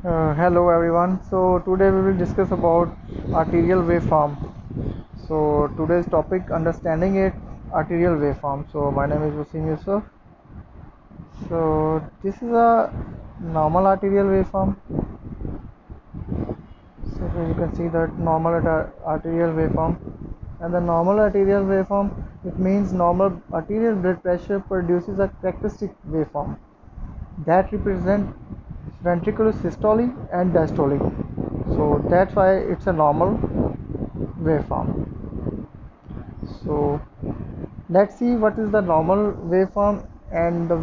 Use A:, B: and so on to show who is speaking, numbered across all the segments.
A: Hello everyone. So today we will discuss about arterial waveform. So today's topic, understanding it, arterial waveform. So my name is Wasim Yusuf. So this is a normal arterial waveform. So here you can see that normal arterial waveform. And the normal arterial waveform, it means normal arterial blood pressure produces a characteristic waveform that represent ventricular systole and diastole. So that's why it's a normal waveform. So let's see what is the normal waveform. And the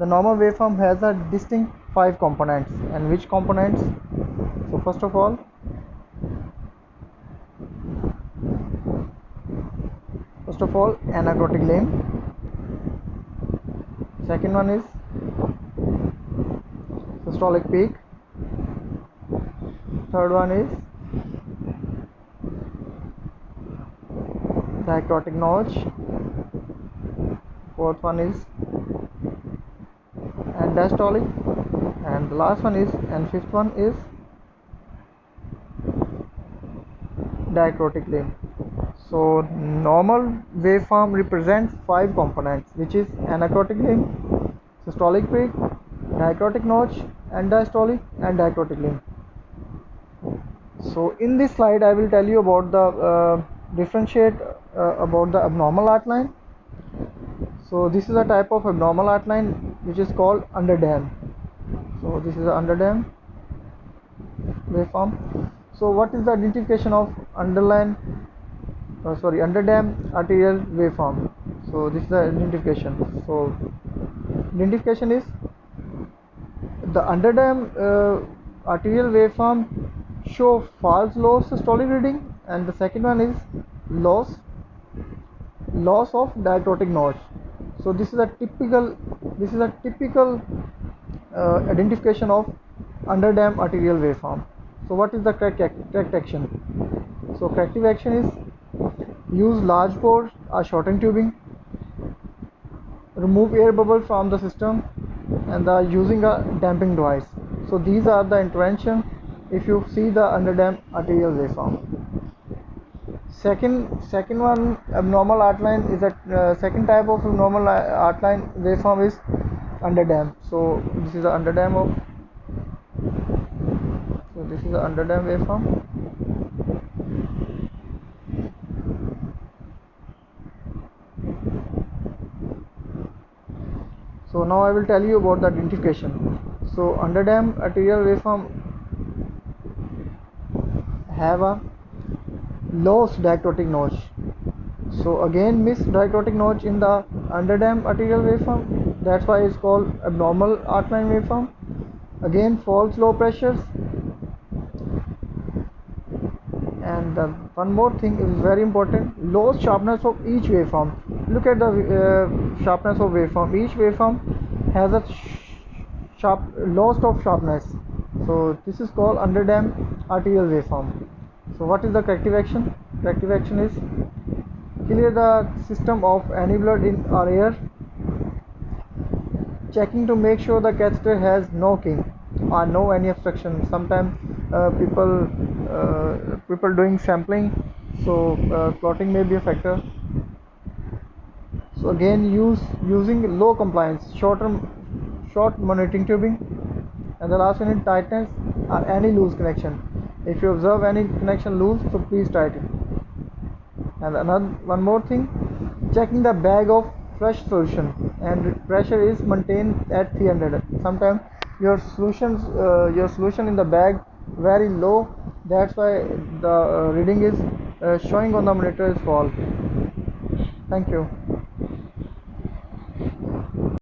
A: normal waveform has a distinct 5 components. And which components? So first of all anacrotic limb. Second one is systolic peak. Third one is diacritic notch. Fourth one is and diastolic, and the last one is and fifth one is diacritic limb. So normal waveform represents 5 components, which is anacrotic limb, systolic peak, diacritic notch, and diastolic and diacritic limb. So in this slide I will tell you about the differentiate about the abnormal outline. So this is a type of abnormal outline which is called underdam. So this is the underdam waveform. So what is the identification of underdam arterial waveform? So this is the identification. So identification is the underdam arterial waveform show false low systolic reading, and the second one is loss of diacritic notch. So this is a typical identification of underdam arterial waveform. So what is the correct action? So corrective action is use large pores or shorten tubing, remove air bubble from the system, and using a damping device. So these are the intervention if you see the underdam arterial waveform. Second one abnormal outline is a second type of abnormal outline waveform is underdam. So this is the underdam waveform. So now I will tell you about the identification. So underdam arterial waveform have a lost diacritic notch. So again miss diacritic notch in the underdam arterial waveform. That's why it's called abnormal outline waveform. Again false low pressures. And one more thing is very important, low sharpness of each waveform. Look at the sharpness of waveform. Each waveform has a loss of sharpness. So this is called underdam arterial waveform. So what is the corrective action? Corrective action is clear the system of any blood in or air, checking to make sure the catheter has no kink or no any obstruction. Sometimes people doing sampling, so clotting may be a factor. So again using low compliance, short monitoring tubing, and the last one is tightness or any loose connection. If you observe any connection loose, so please tighten. And one more thing, checking the bag of fresh solution, and pressure is maintained at 300. Sometimes your solution in the bag very low, that's why the reading is showing on the monitor is fall. Thank you.